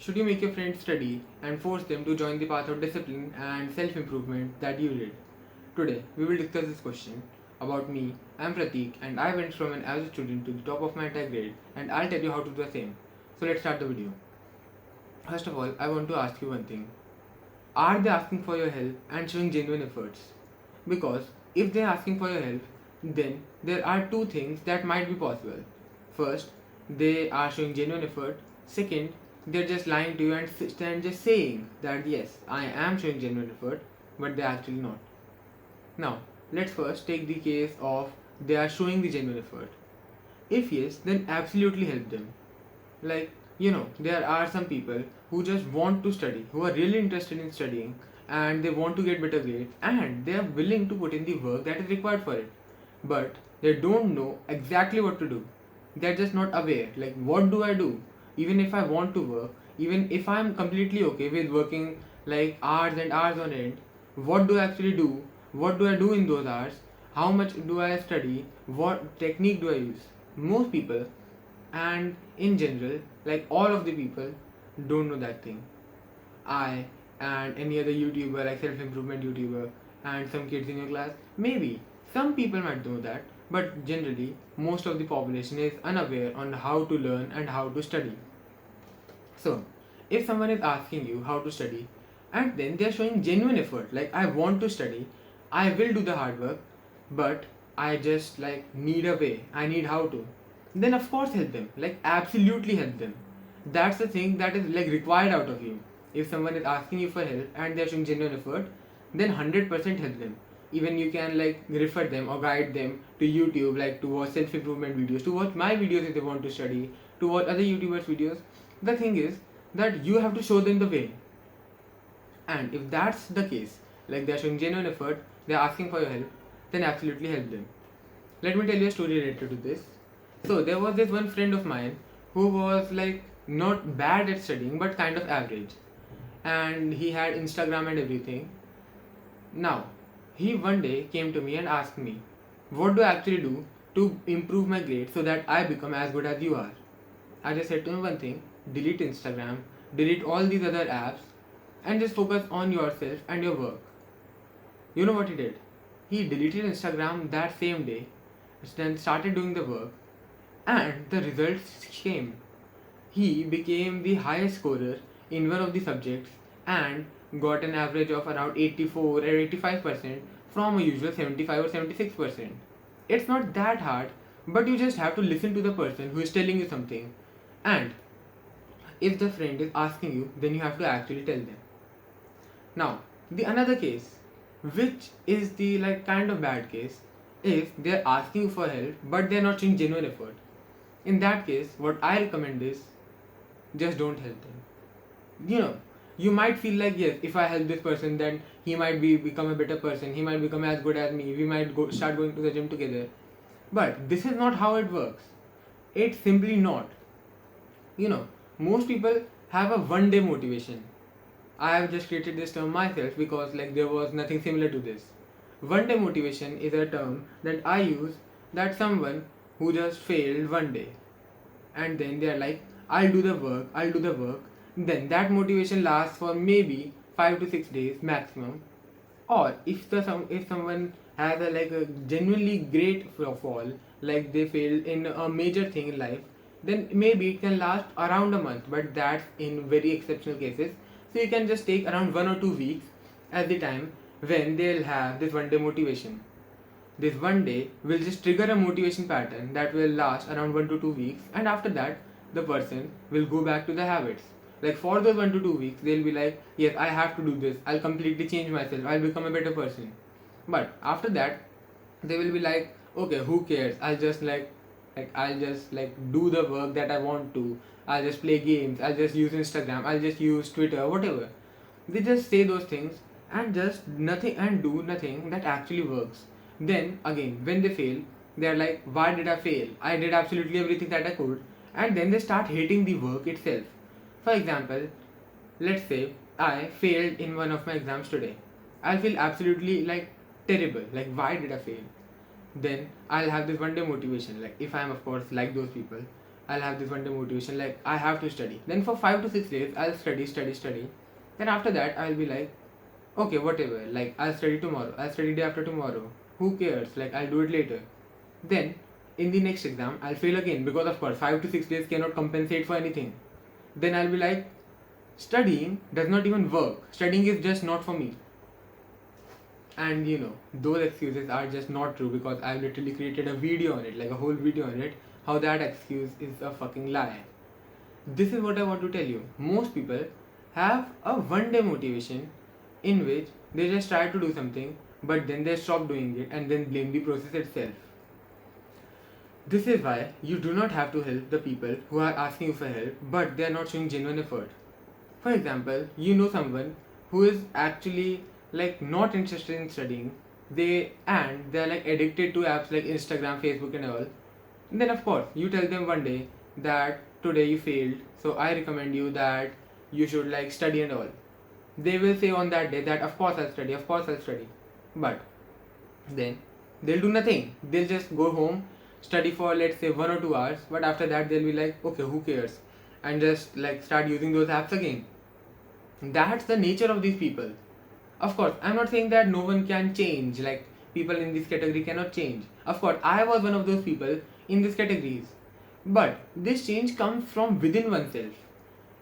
Should you make your friends study and force them to join the path of discipline and self-improvement that you did? Today, we will discuss this question. About me, I am Prateek and I went from an average student to the top of my entire grade, and I'll tell you how to do the same. So let's start the video. First of all, I want to ask you one thing. Are they asking for your help and showing genuine efforts? Because if they are asking for your help, then there are two things that might be possible. First, they are showing genuine effort. Second, they're just lying to you and just saying that yes, I am showing genuine effort, but they're actually not. Now, let's first take the case of they are showing the genuine effort. If yes, then absolutely help them. Like, there are some people who just want to study, who are really interested in studying, and they want to get better grades, and they are willing to put in the work that is required for it. But they don't know exactly what to do. They're just not aware. Like, what do I do? Even if I want to work, even if I'm completely okay with working like hours and hours on end, what do I actually do? What do I do in those hours? How much do I study? What technique do I use? Most people, and in general, like all of the people, don't know that thing. I and any other YouTuber, like self-improvement YouTuber, and some kids in your class, maybe some people might know that, but generally most of the population is unaware on how to learn and how to study. So if someone is asking you how to study and then they are showing genuine effort, like I want to study, I will do the hard work, but I just like need a way, I need how to, then of course help them, like absolutely help them. That's the thing that is like required out of you. If someone is asking you for help and they're showing genuine effort, then 100% help them. Even you can like refer them or guide them to YouTube, like to watch self-improvement videos, to watch my videos if they want to study, to watch other YouTubers videos. The thing is that you have to show them the way. And if that's the case, like they're showing genuine effort, they're asking for your help, then absolutely help them. Let me tell you a story related to this. So there was this one friend of mine who was like not bad at studying but kind of average, and he had Instagram and everything. Now, he one day came to me and asked me, what do I actually do to improve my grades so that I become as good as you are? I just said to him one thing: delete Instagram, delete all these other apps, and just focus on yourself and your work. You know what he did? He deleted Instagram that same day, then started doing the work, and the results came. He became the highest scorer in one of the subjects and got an average of around 84 or 85% from a usual 75 or 76%. It's not that hard, but you just have to listen to the person who is telling you something. And if the friend is asking you, then you have to actually tell them. Now, the another case, which is the like kind of bad case, is they're asking for help but they're not showing genuine effort. In that case, what I recommend is just don't help them. You might feel like, yes, if I help this person, then he might become a better person, he might become as good as me, we might start going to the gym together. But this is not how it works. It's simply not. Most people have a one day motivation. I have just created this term myself because like there was nothing similar to this. One day motivation is a term that I use that someone who just failed one day, and then they are like, I'll do the work, then that motivation lasts for maybe 5 to 6 days maximum. Or if someone has a genuinely great fall, like they failed in a major thing in life, then maybe it can last around a month, but that's in very exceptional cases. So you can just take around 1 or 2 weeks as the time when they'll have this one day motivation. This one day will just trigger a motivation pattern that will last around 1 to 2 weeks, and after that, the person will go back to the habits. Like for those 1 to 2 weeks, they'll be like, yes, I have to do this, I'll completely change myself, I'll become a better person. But after that, they will be like, okay, who cares? I'll just do the work that I want to. I'll just play games, I'll just use Instagram, I'll just use Twitter, whatever. They just say those things and just nothing and do nothing that actually works. Then again, when they fail, they're like, why did I fail? I did absolutely everything that I could. And then they start hating the work itself. For example, let's say I failed in one of my exams today. I'll feel absolutely like terrible. Like, why did I fail? Then I'll have this one day motivation. Like, if I'm, of course, like those people, I'll have this one day motivation, like I have to study. Then for 5 to 6 days, I'll study. Then after that, I'll be like, okay, whatever, like I'll study tomorrow, I'll study day after tomorrow. Who cares? Like I'll do it later. Then in the next exam, I'll fail again because of course 5 to 6 days cannot compensate for anything. Then I'll be like, studying does not even work. Studying is just not for me. And those excuses are just not true because I've literally created a video on it, like a whole video on it, how that excuse is a fucking lie. This is what I want to tell you. Most people have a one day motivation in which they just try to do something, but then they stop doing it and then blame the process itself. This is why you do not have to help the people who are asking you for help, but they are not showing genuine effort. For example, you know someone who is actually like not interested in studying, they're like addicted to apps like Instagram, Facebook and all. Then of course you tell them one day that today you failed, so I recommend you that you should like study and all. They will say on that day that of course I'll study. But then they'll do nothing. They'll just go home, study for let's say 1 or 2 hours, but after that they'll be like, okay, who cares? And just like start using those apps again. That's the nature of these people. Of course, I'm not saying that no one can change, like people in this category cannot change. Of course, I was one of those people in these categories. But this change comes from within oneself.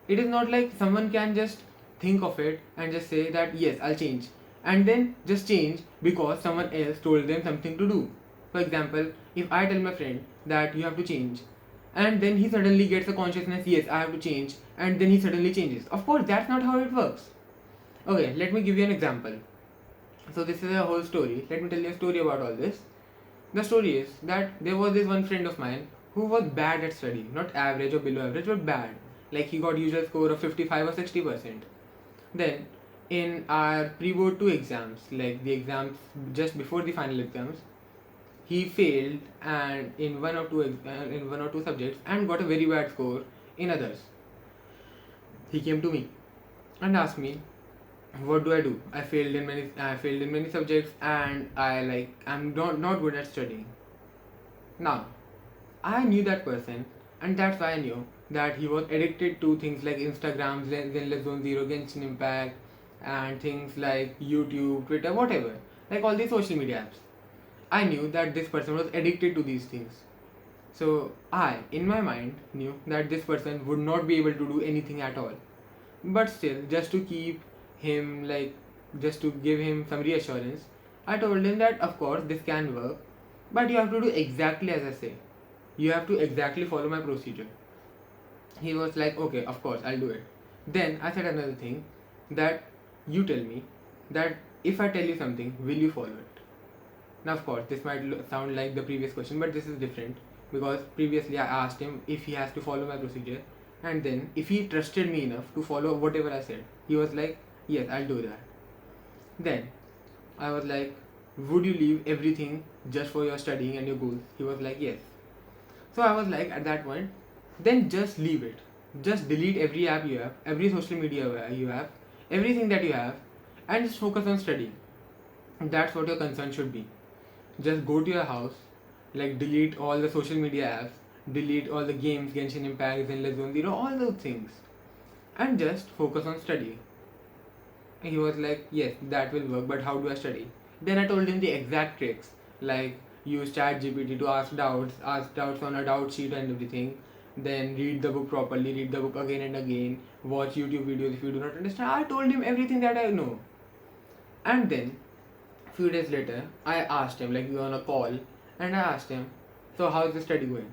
It is not like someone can just think of it and just say that yes, I'll change. And then just change because someone else told them something to do. For example, if I tell my friend that you have to change, and then he suddenly gets a consciousness, yes, I have to change, and then he suddenly changes. Of course, that's not how it works. Okay, let me give you an example. So this is a whole story. Let me tell you a story about all this. The story is that there was this one friend of mine who was bad at studying. Not average or below average, but bad. Like he got usual score of 55 or 60%. Then in our pre-board 2 exams, like the exams just before the final exams, he failed and in one or two subjects and got a very bad score in others. He came to me and asked me, what do I do? I failed in many subjects and I'm not good at studying. Now, I knew that person, and that's why I knew that he was addicted to things like Instagram, Zenless Zone Zero, Genshin Impact, and things like YouTube, Twitter, whatever, like all these social media apps. I knew that this person was addicted to these things. So I, in my mind, knew that this person would not be able to do anything at all. But still, just to keep him just to give him some reassurance, I told him that of course this can work, but you have to do exactly as I say. You have to exactly follow my procedure. He was like, okay, of course I'll do it. Then I said another thing, that you tell me that if I tell you something, will you follow it? Now of course this might sound like the previous question, but this is different because previously I asked him if he has to follow my procedure, and then if he trusted me enough to follow whatever I said, he was like, yes, I'll do that. Then I was like, would you leave everything just for your studying and your goals? He was like, yes. So I was like, at that point, then just leave it. Just delete every app you have, every social media you have, everything that you have, and just focus on studying. That's what your concern should be. Just go to your house, like delete all the social media apps, delete all the games, Genshin Impact, Zenless Zone Zero, all those things, and just focus on studying. And he was like, yes, that will work, but how do I study? Then I told him the exact tricks, like use ChatGPT to ask doubts on a doubt sheet and everything. Then read the book properly, read the book again and again, watch YouTube videos if you do not understand. I told him everything that I know. And then few days later, I asked him, like we were on a call, and I asked him, so how is the study going?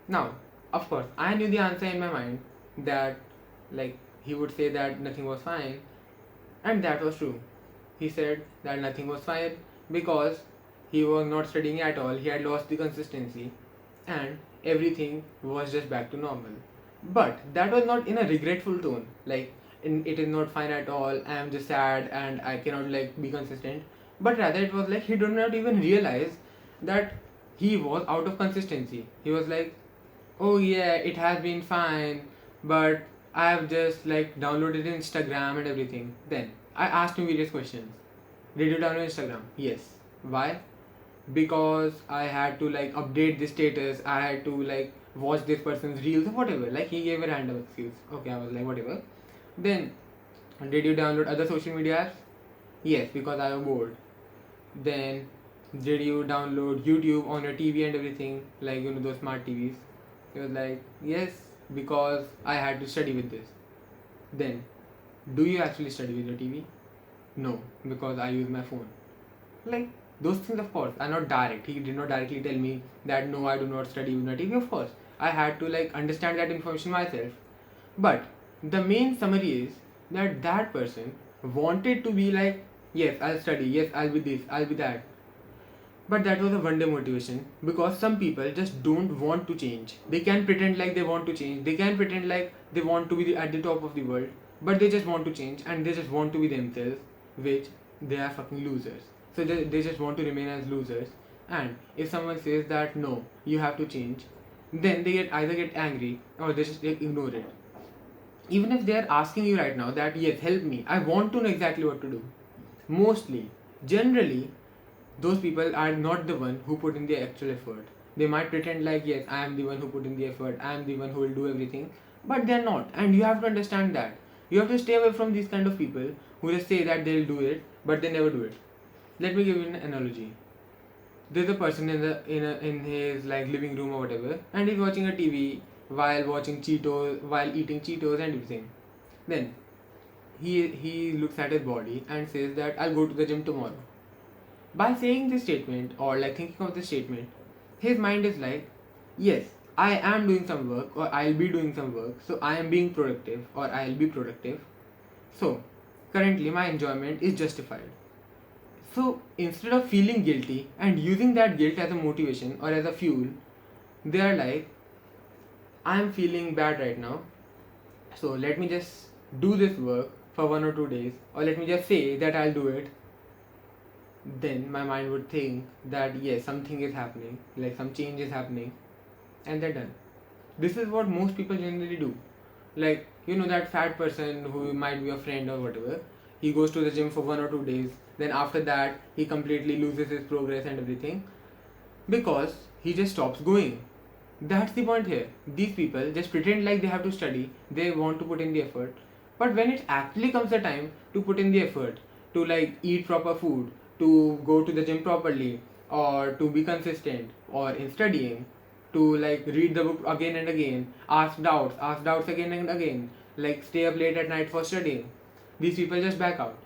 Now, of course, I knew the answer in my mind that like he would say that nothing was fine, and that was true. He said that nothing was fine because he was not studying at all, he had lost the consistency, and everything was just back to normal. But that was not in a regretful tone, like it is not fine at all, I am just sad and I cannot like be consistent. But rather it was like he did not even realize that he was out of consistency. He was like, oh yeah, it has been fine, but I have just like downloaded Instagram and everything. Then I asked him various questions. Did you download Instagram? Yes. Why? Because I had to like update the status, I had to like watch this person's reels or whatever. Like he gave a random excuse. Okay, I was like whatever. Then did you download other social media apps? Yes, because I was bored. Then did you download YouTube on your TV and everything, like those smart TVs? He was like, yes, because I had to study with this. Then do you actually study with your TV? No, because I use my phone. Like those things, of course, are not direct. He did not directly tell me that no, I do not study with my TV. Of course, I had to like understand that information myself. But the main summary is that that person wanted to be like, yes, I'll study, yes, I'll be this, I'll be that. But that was a one day motivation, because some people just don't want to change. They can pretend like they want to change, they can pretend like they want to be at the top of the world, but they just want to change and they just want to be themselves, which they are fucking losers. So they just want to remain as losers. And if someone says that no, you have to change, then they either get angry or they just ignore it. Even if they are asking you right now that yes, help me, I want to know exactly what to do. Mostly, generally, those people are not the one who put in the actual effort. They might pretend like yes, I am the one who put in the effort, I am the one who will do everything, but they are not. And you have to understand that. You have to stay away from these kind of people who just say that they will do it, but they never do it. Let me give you an analogy. There's a person in his like living room or whatever, and he's watching a TV while watching Cheetos, while eating Cheetos and everything. Then he looks at his body and says that I'll go to the gym tomorrow. By saying this statement or like thinking of this statement, his mind is like, yes, I am doing some work or I'll be doing some work, so I am being productive or I'll be productive. So currently my enjoyment is justified. So instead of feeling guilty and using that guilt as a motivation or as a fuel, they are like, I am feeling bad right now, so let me just do this work for 1 or 2 days, or let me just say that I'll do it. Then my mind would think that yes, something is happening, like some change is happening, and they're done. This is what most people generally do. Like, that fat person who might be a friend or whatever, he goes to the gym for 1 or 2 days, then after that, he completely loses his progress and everything because he just stops going. That's the point here. These people just pretend like they have to study, they want to put in the effort, but when it actually comes the time to put in the effort, to like eat proper food, to go to the gym properly, or to be consistent, or in studying, to like read the book again and again, ask doubts again and again, like stay up late at night for studying, these people just back out.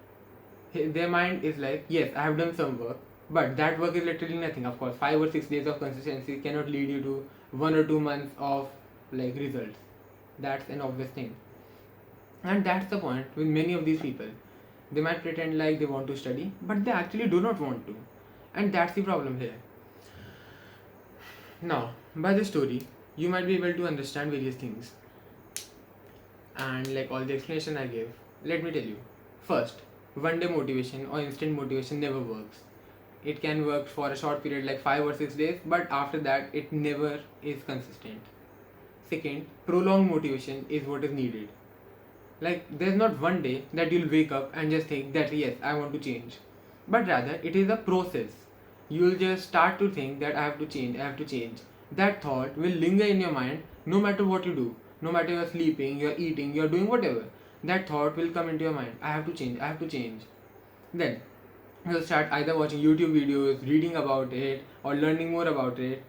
Their mind is like, yes, I have done some work, but that work is literally nothing. Of course, 5 or 6 days of consistency cannot lead you to 1 or 2 months of like results. That's an obvious thing. And that's the point with many of these people. They might pretend like they want to study, but they actually do not want to. And that's the problem here. Now, by this story, you might be able to understand various things. And like all the explanation I gave, let me tell you. First, one day motivation or instant motivation never works. It can work for a short period like 5 or 6 days, but after that, it never is consistent. Second, prolonged motivation is what is needed. Like, there's not one day that you'll wake up and just think that yes, I want to change. But rather, it is a process. You'll just start to think that I have to change. That thought will linger in your mind no matter what you do. No matter you're sleeping, you're eating, you're doing whatever. That thought will come into your mind. I have to change. Then, you'll start either watching YouTube videos, reading about it, or learning more about it.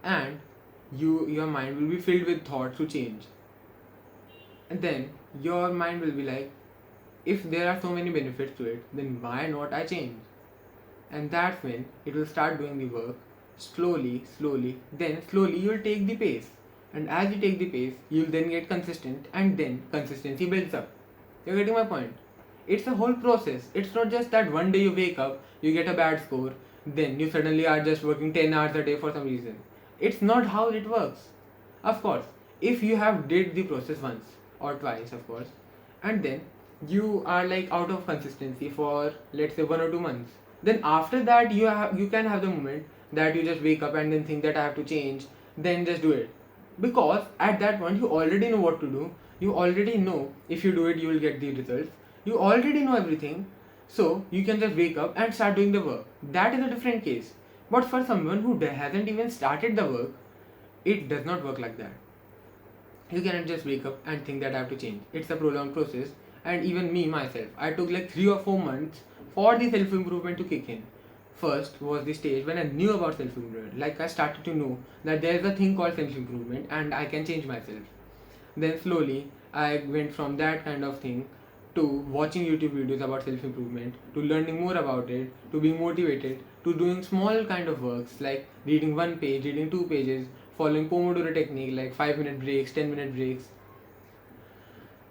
And your mind will be filled with thoughts to change. And then, your mind will be like, if there are so many benefits to it, then why not I change? And that's when it will start doing the work slowly, then slowly you'll take the pace. And as you take the pace, you'll then get consistent, and then consistency builds up. You're getting my point? It's a whole process. It's not just that one day you wake up, you get a bad score, then you suddenly are just working 10 hours a day for some reason. It's not how it works. Of course, if you have did the process once or twice, of course, and then you are like out of consistency for let's say 1 or 2 months, then after that you can have the moment that you just wake up and then think that I have to change, then just do it. Because at that point you already know what to do, you already know if you do it you will get the results, you already know everything, so you can just wake up and start doing the work. That is a different case. But for someone who hasn't even started the work, It does not work like that. You cannot just wake up and think that I have to change. It's a prolonged process, and even me myself, I took like 3 or 4 months for the self improvement to kick in. First was the stage when I knew about self improvement. Like I started to know that there is a thing called self improvement and I can change myself. Then slowly I went from that kind of thing to watching YouTube videos about self improvement, to learning more about it, to being motivated, to doing small kind of works like reading 1 page, reading 2 pages, following Pomodoro technique like 5 minute breaks, 10 minute breaks.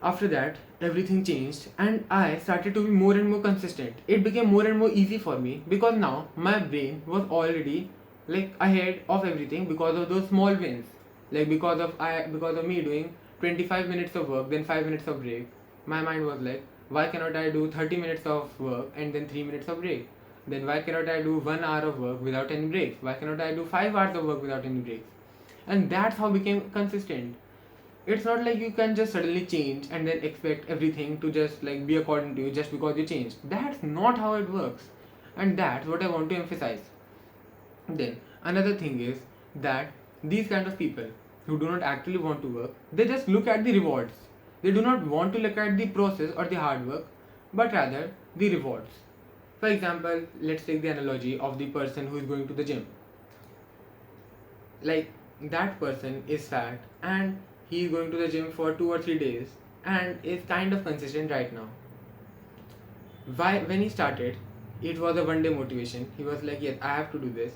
After that, everything changed and I started to be more and more consistent. It became more and more easy for me because now my brain was already like ahead of everything because of those small wins. Like because of me doing 25 minutes of work, then 5 minutes of break, my mind was like, why cannot I do 30 minutes of work and then 3 minutes of break? Then why cannot I do 1 hour of work without any breaks? Why cannot I do 5 hours of work without any breaks? And that's how I became consistent. It's not like you can just suddenly change and then expect everything to just like be according to you just because you changed. That's not how it works. And that's what I want to emphasize. Then another thing is that these kind of people who do not actually want to work, they just look at the rewards. They do not want to look at the process or the hard work, but rather the rewards. For example, let's take the analogy of the person who is going to the gym. Like that person is fat and he is going to the gym for 2 or 3 days and is kind of consistent right now. When he started, it was a 1 day motivation. He was like, yes, I have to do this.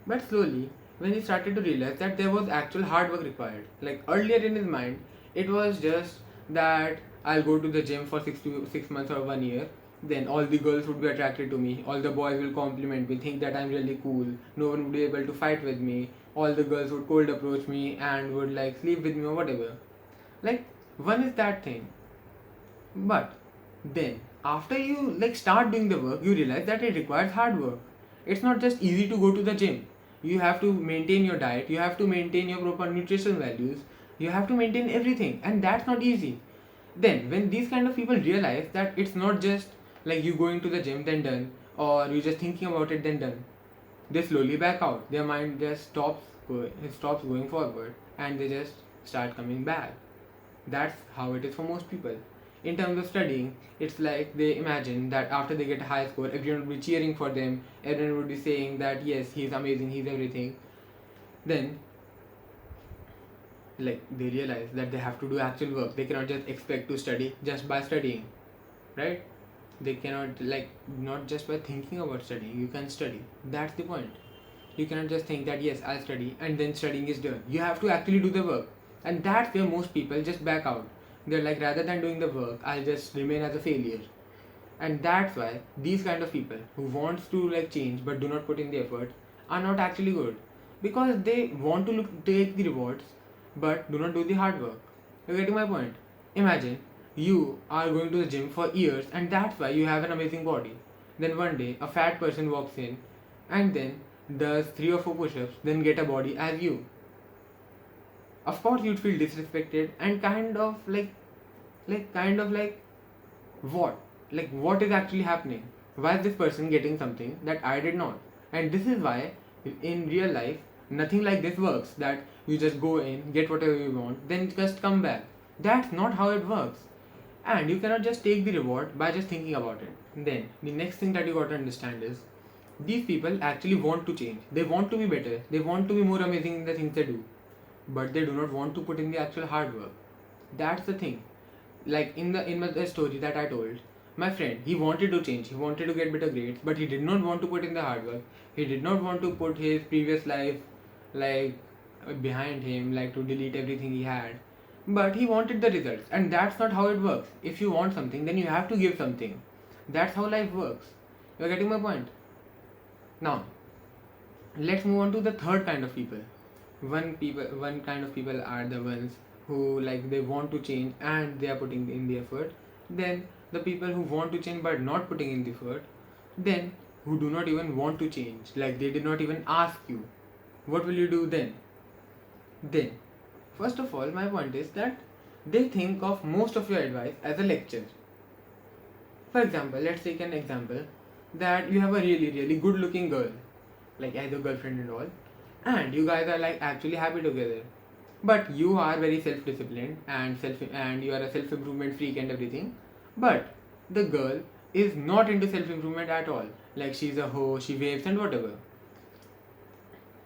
But slowly, when he started to realize that there was actual hard work required, like earlier in his mind, it was just that I'll go to the gym for 6 months or 1 year. Then all the girls would be attracted to me. All the boys will compliment me, think that I'm really cool. No one would be able to fight with me. All the girls would cold approach me and would like sleep with me or whatever. Like one is that thing. But then after you like start doing the work, you realize that it requires hard work. It's not just easy to go to the gym. You have to maintain your diet, you have to maintain your proper nutritional values, you have to maintain everything, and that's not easy. Then when these kind of people realize that it's not just like you going to the gym then done, or you just thinking about it then done, they slowly back out. Their mind just stops going forward and they just start coming back. That's how it is for most people. In terms of studying, it's like they imagine that after they get a high score, everyone would be cheering for them, everyone would be saying that yes, he's amazing, he's everything. Then like they realize that they have to do actual work. They cannot just expect to study just by studying, right? They cannot like not just by thinking about studying. You can study. That's the point. You cannot just think that yes, I'll study and then studying is done. You have to actually do the work, and that's where most people just back out. They're like, rather than doing the work, I'll just remain as a failure. And that's why these kind of people who wants to like change but do not put in the effort are not actually good, because they want to take the rewards but do not do the hard work. You're getting my point? Imagine you are going to the gym for years and that's why you have an amazing body. Then one day a fat person walks in and then does 3 or 4 push-ups, then get a body as you. Of course you'd feel disrespected and kind of like what? Like what is actually happening? Why is this person getting something that I did not? And this is why in real life nothing like this works, that you just go in, get whatever you want, then just come back. That's not how it works. And you cannot just take the reward by just thinking about it. Then the next thing that you got to understand is these people actually want to change. They want to be better. They want to be more amazing in the things they do. But they do not want to put in the actual hard work. That's the thing. Like in the story that I told, my friend, he wanted to change. He wanted to get better grades, but he did not want to put in the hard work. He did not want to put his previous life like behind him, like to delete everything he had. But he wanted the results, and that's not how it works. If you want something, then you have to give something. That's how life works. You're getting my point? Now, let's move on to the third kind of people. One kind of people are the ones who like they want to change and they are putting in the effort. Then the people who want to change but not putting in the effort. Then who do not even want to change, like they did not even ask you. What will you do then? Then, first of all, my point is that they think of most of your advice as a lecture. For example, let's take an example that you have a really good looking girl, like as a girlfriend and all, and you guys are like actually happy together. But you are very self-disciplined and you are a self-improvement freak and everything. But the girl is not into self-improvement at all. Like she's a hoe, she waves and whatever.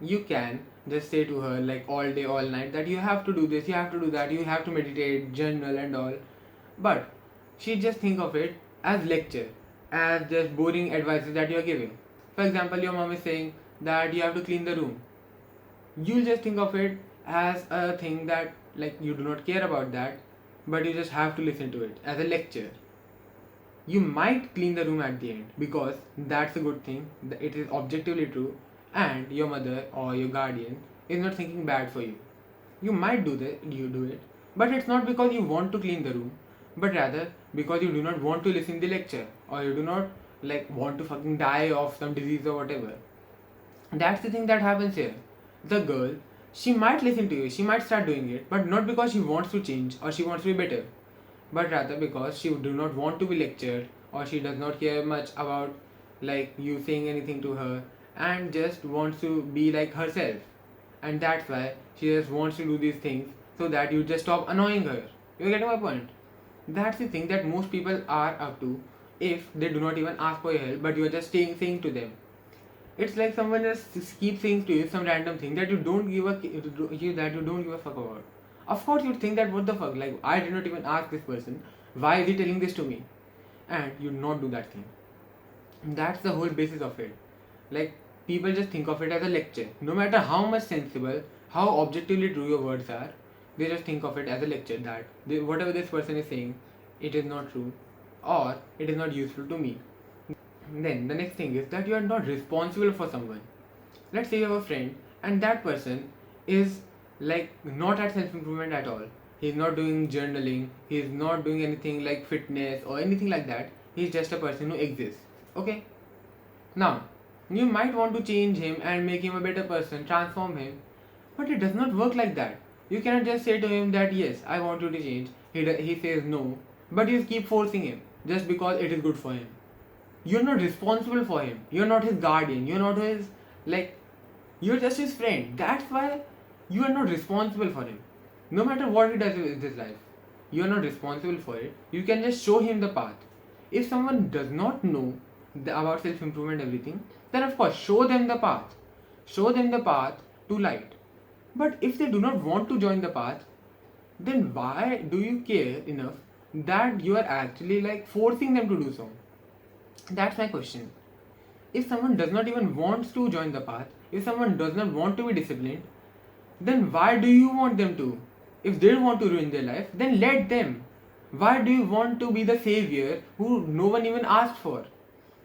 You can just say to her like all day, all night that you have to do this, you have to do that, you have to meditate, journal and all. But she just think of it as lecture, as just boring advices that you are giving. For example, your mom is saying that you have to clean the room. You'll just think of it as a thing that like you do not care about that, but you just have to listen to it as a lecture. You might clean the room at the end because that's a good thing, it is objectively true, and your mother or your guardian is not thinking bad for you. You might you do it, but it's not because you want to clean the room, but rather because you do not want to listen to the lecture, or you do not like want to fucking die of some disease or whatever. That's the thing that happens here. The girl, she might listen to you, she might start doing it, but not because she wants to change or she wants to be better, but rather because she do not want to be lectured, or she does not care much about like you saying anything to her, and just wants to be like herself. And that's why she just wants to do these things so that you just stop annoying her. You're getting my point? That's the thing that most people are up to if they do not even ask for your help, but you're just saying to them. It's like someone just keeps saying to you some random thing that you don't give a fuck about. Of course, you'd think that what the fuck, like I did not even ask this person, why is he telling this to me? And you not do that thing. That's the whole basis of it. Like people just think of it as a lecture. No matter how much sensible, how objectively true your words are, they just think of it as a lecture that whatever this person is saying, it is not true, or it is not useful to me. Then the next thing is that you are not responsible for someone. Let's say you have a friend and that person is like not at self improvement at all. He's not doing journaling, he's not doing anything like fitness or anything like that. He's just a person who exists. Okay? Now, you might want to change him and make him a better person, transform him, but it does not work like that. You cannot just say to him that yes, I want you to change. He says no, but you keep forcing him just because it is good for him. You're not responsible for him. You're not his guardian. You're not his, like, you're just his friend. That's why you are not responsible for him. No matter what he does with his life, you are not responsible for it. You can just show him the path. If someone does not know about self improvement, everything, then of course, show them the path. Show them the path to light. But if they do not want to join the path, then why do you care enough that you are actually like forcing them to do so? That's my question. If someone does not even want to join the path, if someone does not want to be disciplined, then why do you want them to? If they want to ruin their life, then let them. Why do you want to be the savior who no one even asked for?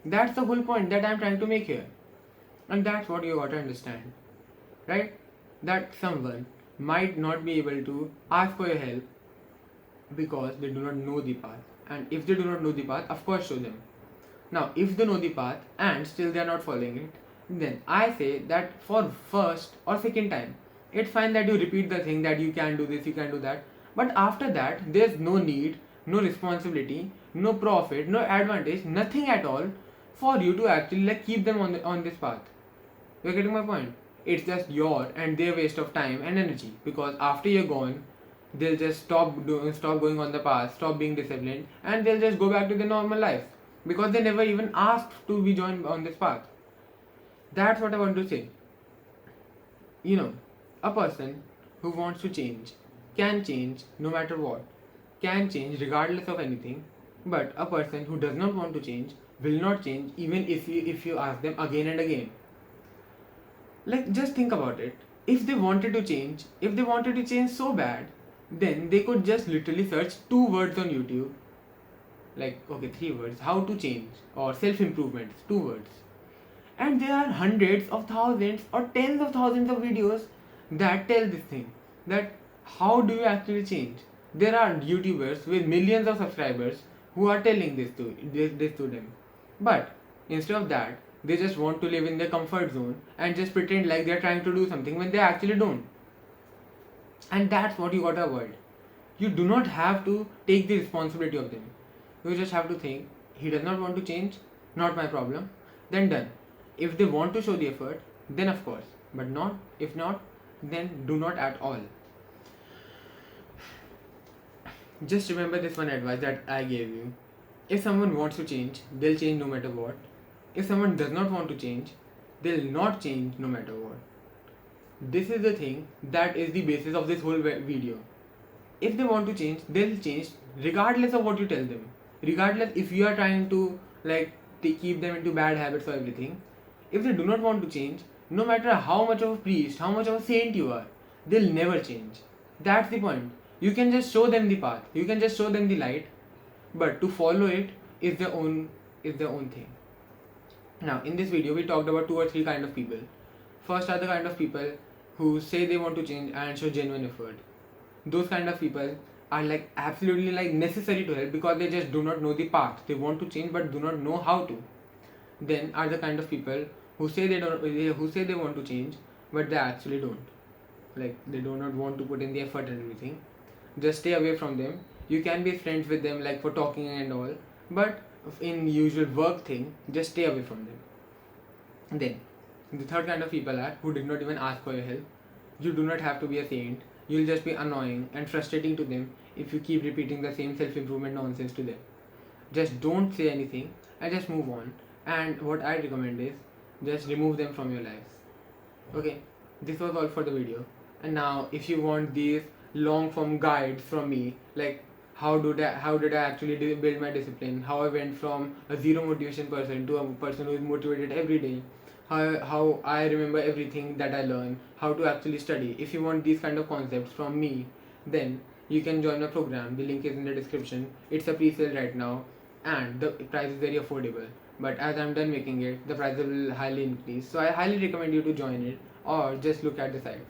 That's the whole point that I'm trying to make here. And that's what you got to understand. Right? That someone might not be able to ask for your help because they do not know the path. And if they do not know the path, of course show them. Now, if they know the path and still they are not following it, then I say that for first or second time, it's fine that you repeat the thing that you can do this, you can do that. But after that, there's no need, no responsibility, no profit, no advantage, nothing at all for you to actually like keep them on this path. You're getting my point? It's just your and their waste of time and energy, because after you're gone, they'll just stop going on the path, stop being disciplined, and they'll just go back to their normal life because they never even asked to be joined on this path. That's what I want to say. You know, a person who wants to change can change no matter what, can change regardless of anything, but a person who does not want to change will not change even if you ask them again and again. Like, just think about it. If they wanted to change so bad, then they could just literally search 2 words on YouTube. Like, okay, 3 words: how to change or self improvement, 2 words. And there are hundreds of thousands or tens of thousands of videos that tell this thing, that how do you actually change. There are YouTubers with millions of subscribers who are telling this to them. But instead of that, they just want to live in their comfort zone and just pretend like they're trying to do something when they actually don't. And that's what you gotta avoid. You do not have to take the responsibility of them. You just have to think, he does not want to change, not my problem, then done. If they want to show the effort, then of course, but not if not, then do not at all. Just remember this one advice that I gave you. If someone wants to change, they'll change no matter what. If someone does not want to change, they'll not change no matter what. This is the thing that is the basis of this whole video. If they want to change, they'll change regardless of what you tell them. Regardless if you are trying to keep them into bad habits or everything. If they do not want to change, no matter how much of a priest, how much of a saint you are, they'll never change. That's the point. You can just show them the path. You can just show them the light, but to follow it is their own thing. Now, in this video, we talked about 2 or 3 kind of people. First are the kind of people who say they want to change and show genuine effort. Those kind of people are absolutely necessary to help because they just do not know the path. They want to change but do not know how to. Then are the kind of people who say they want to change but they actually don't. They do not want to put in the effort and everything. Just stay away from them. You can be friends with them for talking and all, but in usual work thing, just stay away from them. Then the third kind of people are who did not even ask for your help. You do not have to be a saint. You'll just be annoying and frustrating to them if you keep repeating the same self-improvement nonsense to them. Just don't say anything and just move on. And what I recommend is just remove them from your lives. Okay, this was all for the video. And now if you want these long form guides from me, how did I actually build my discipline, how I went from a zero motivation person to a person who is motivated every day, how I remember everything that I learn, how to actually study. If you want these kind of concepts from me, then you can join my program. The link is in the description. It's a pre-sale right now and the price is very affordable. But as I'm done making it, the price will highly increase. So I highly recommend you to join it or just look at the site.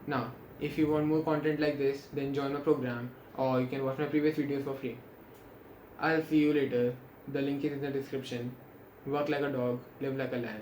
Now, if you want more content like this, then join my program or you can watch my previous videos for free. I'll see you later. The link is in the description. Work like a dog, live like a lion.